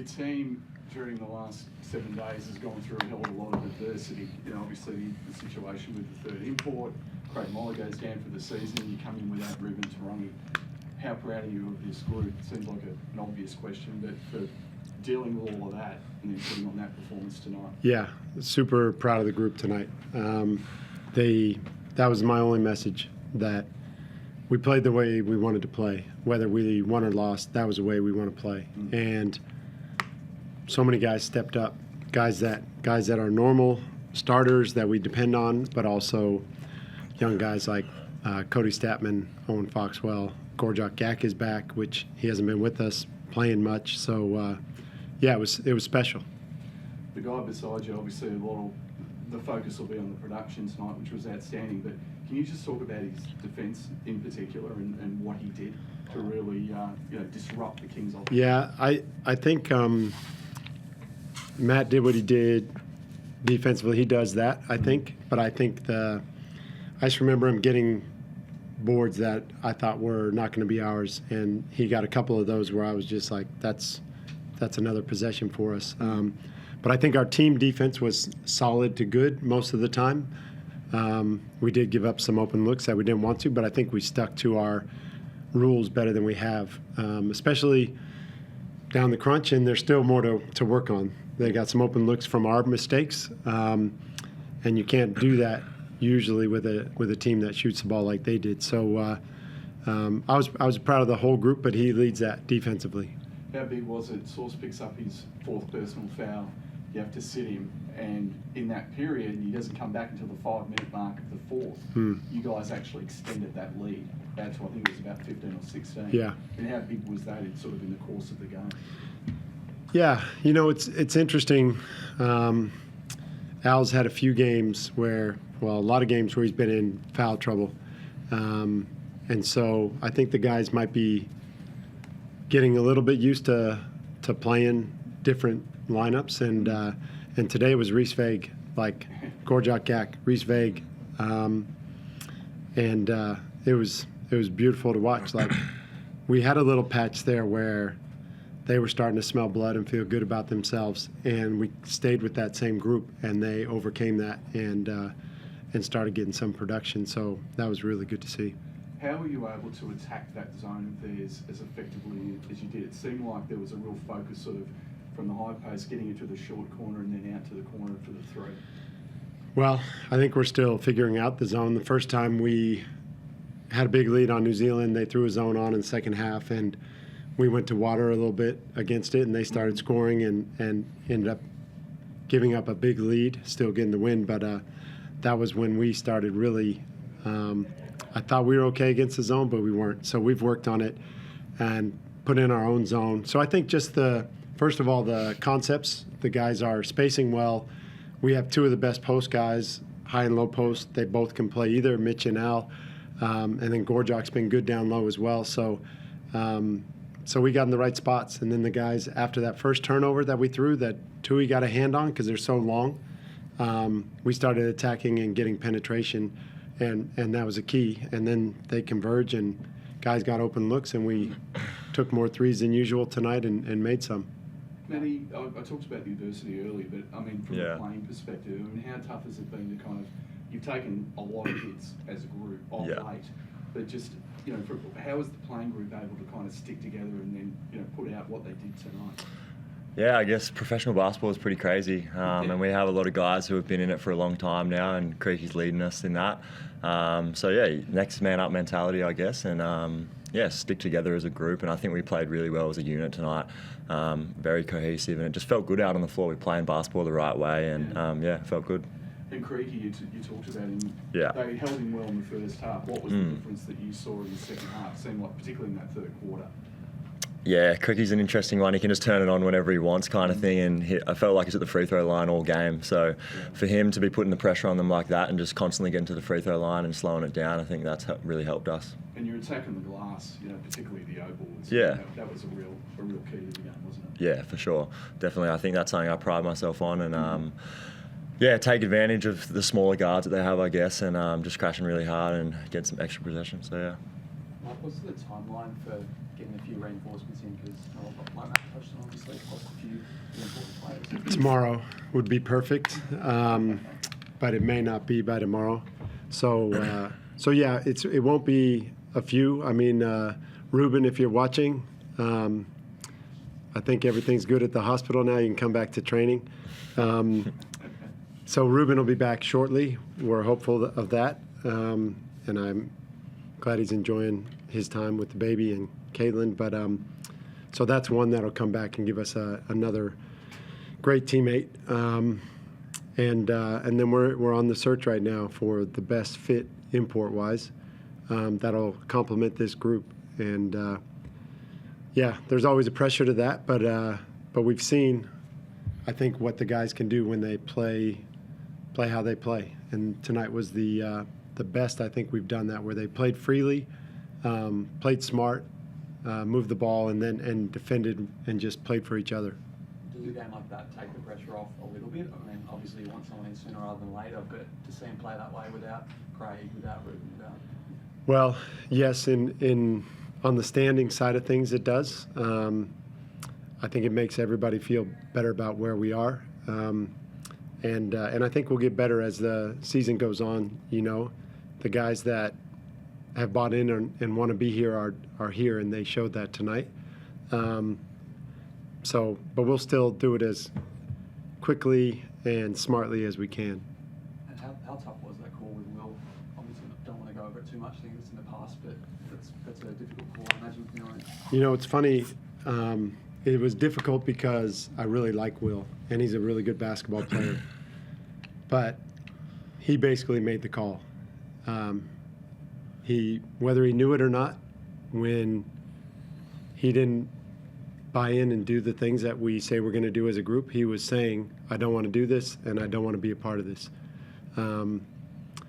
team during the last 7 days has gone through a hell of a lot of adversity. You know, obviously the situation with the third import, Craig Moller goes down for the season, you come in without Ruben Tarangi. How proud are you of this group? It seems like an obvious question, but for dealing with all of that and then putting on that performance tonight. Yeah, super proud of the group tonight. That was my only message, that we played the way we wanted to play. Whether we won or lost, that was the way we want to play. And so many guys stepped up, guys that are normal starters that we depend on, but also young guys like Cody Statman, Owen Foxwell, Gorjak Gak is back, which he hasn't been with us playing much. So yeah, it was special. The guy beside you, obviously, a lot of the focus will be on the production tonight, which was outstanding. But can you just talk about his defence in particular and what he did to really disrupt the Kings' offense? Yeah, I think Matt did what he did defensively. He does that, I think. But I think I just remember him getting boards that I thought were not going to be ours, and he got a couple of those where I was just like, that's another possession for us. But I think our team defense was solid to good most of the time. We did give up some open looks that we didn't want to, but I think we stuck to our rules better than we have, especially down the crunch, and there's still more to work on. They got some open looks from our mistakes, and you can't do that usually with a team that shoots the ball like they did. So I was proud of the whole group, but he leads that defensively. How big was it? Source picks up his 4th personal foul. You have to sit him, and in that period, he doesn't come back until the 5-minute mark of the 4th. You guys actually extended that lead. That's what I think it was about 15 or 16. Yeah. And how big was that sort of in the course of the game? Yeah, it's interesting. Al's had a few games where, well, a lot of games where he's been in foul trouble. And so I think the guys might be getting a little bit used to playing different lineups. And today was Reese Vague, like Gorjak Gak, Reese Vague. And it was beautiful to watch. Like, we had a little patch there where they were starting to smell blood and feel good about themselves, and we stayed with that same group, and they overcame that and started getting some production. So that was really good to see. How were you able to attack that zone of theirs as effectively as you did? It seemed like there was a real focus sort of from the high post, getting it to the short corner and then out to the corner for the 3. Well, I think we're still figuring out the zone. The first time we had a big lead on New Zealand, they threw a zone on in the second half, and we went to water a little bit against it, and they started scoring and ended up giving up a big lead, still getting the win. But that was when we started really I thought we were okay against the zone, but we weren't. So we've worked on it and put in our own zone. So I think just first of all, the concepts, the guys are spacing well. We have 2 of the best post guys, high and low post. They both can play either, Mitch and Al. And then Gorjak's been good down low as well. So we got in the right spots. And then the guys, after that first turnover that we threw, that Tui got a hand on because they're so long, we started attacking and getting penetration, and that was a key. And then they converge, and guys got open looks, and we took more threes than usual tonight and made some. Matty, I talked about the adversity earlier, but I mean, from a playing perspective, I mean, how tough has it been to kind of, you've taken a lot of hits as a group of late, but just, how was the playing group able to kind of stick together and then, put out what they did tonight? Yeah, I guess professional basketball is pretty crazy, and we have a lot of guys who have been in it for a long time now, and Creaky's leading us in that. So yeah, next man up mentality, I guess, and stick together as a group. And I think we played really well as a unit tonight, very cohesive, and it just felt good out on the floor. We playing basketball the right way, and it felt good. And Creaky, you talked about him. Yeah. They held him well in the first half. What was the difference that you saw in the second half? It seemed like, particularly in that third quarter. Yeah, Creaky's an interesting one. He can just turn it on whenever he wants, kind of thing. And I felt like he's at the free throw line all game. So for him to be putting the pressure on them like that and just constantly getting to the free throw line and slowing it down, I think that's really helped us. And you're attacking the glass, particularly the O boards. Yeah. That was a real key to the game, wasn't it? Yeah, for sure. Definitely. I think that's something I pride myself on. And take advantage of the smaller guards that they have, I guess, and just crashing really hard and getting some extra possession. So yeah. What's the timeline for getting a few reinforcements in? Because like Matt touched on, obviously, lost a few tomorrow would be perfect, but it may not be by tomorrow. So yeah, it won't be a few. I mean, Ruben, if you're watching, I think everything's good at the hospital now. You can come back to training. So Ruben will be back shortly. We're hopeful of that, and I'm glad he's enjoying his time with the baby and Caitlin. But so that's one that'll come back and give us another great teammate. And then we're on the search right now for the best fit import-wise that'll complement this group. And yeah, there's always a pressure to that, but we've seen, I think, what the guys can do when they play how they play. And tonight was the best I think we've done that, where they played freely, played smart, moved the ball, and defended and just played for each other. Does a game like that take the pressure off a little bit? I mean, obviously you want someone in sooner rather than later, but to see him play that way without Craig, without Ruben, without... Well, yes, on the standing side of things, it does. I think it makes everybody feel better about where we are, and I think we'll get better as the season goes on. You know, the guys that have bought in and want to be here are here, and they showed that tonight. But we'll still do it as quickly and smartly as we can. And how tough was that call with Will? Obviously, don't want to go over it too much. I think it's in the past, but that's a difficult call. I imagine, You know, it's funny. It was difficult because I really like Will, and he's a really good basketball player. But he basically made the call. Whether he knew it or not, when he didn't buy in and do the things that we say we're going to do as a group, he was saying, I don't want to do this, and I don't want to be a part of this.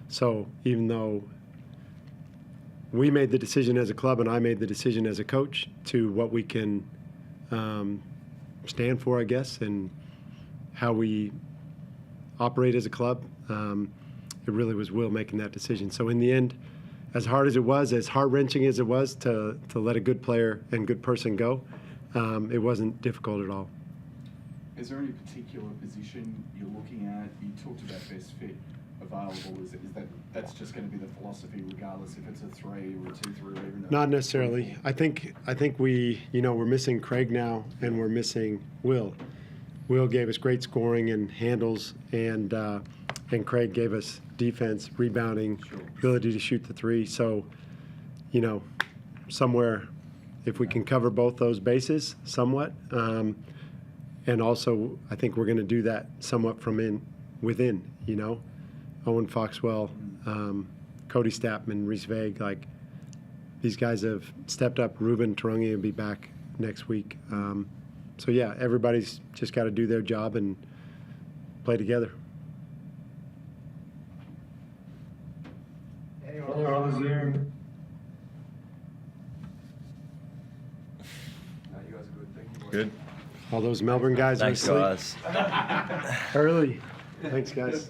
So even though we made the decision as a club and I made the decision as a coach to what we can stand for, I guess, and how we operate as a club, it really was Will making that decision. So in the end, as hard as it was, as heart-wrenching as it was to let a good player and good person go, it wasn't difficult at all. Is there any particular position you're looking at? You talked about best fit available. Is that's just going to be the philosophy regardless if it's a 3 or a 2-3 or even a... Not necessarily. I think we're missing Craig now, and we're missing Will. Will gave us great scoring and handles, and Craig gave us defense, rebounding, Sure. ability to shoot the 3. So, somewhere, if we can cover both those bases somewhat, and also I think we're going to do that somewhat from within. Owen Foxwell, Cody Stappman, Reese Vague, like these guys have stepped up. Ruben Turungi will be back next week. So yeah, everybody's just got to do their job and play together. Anyone on Zoom? No, you guys are good. Thank you. Good. All those Melbourne guys are Thanks, asleep guys. early. Thanks, guys.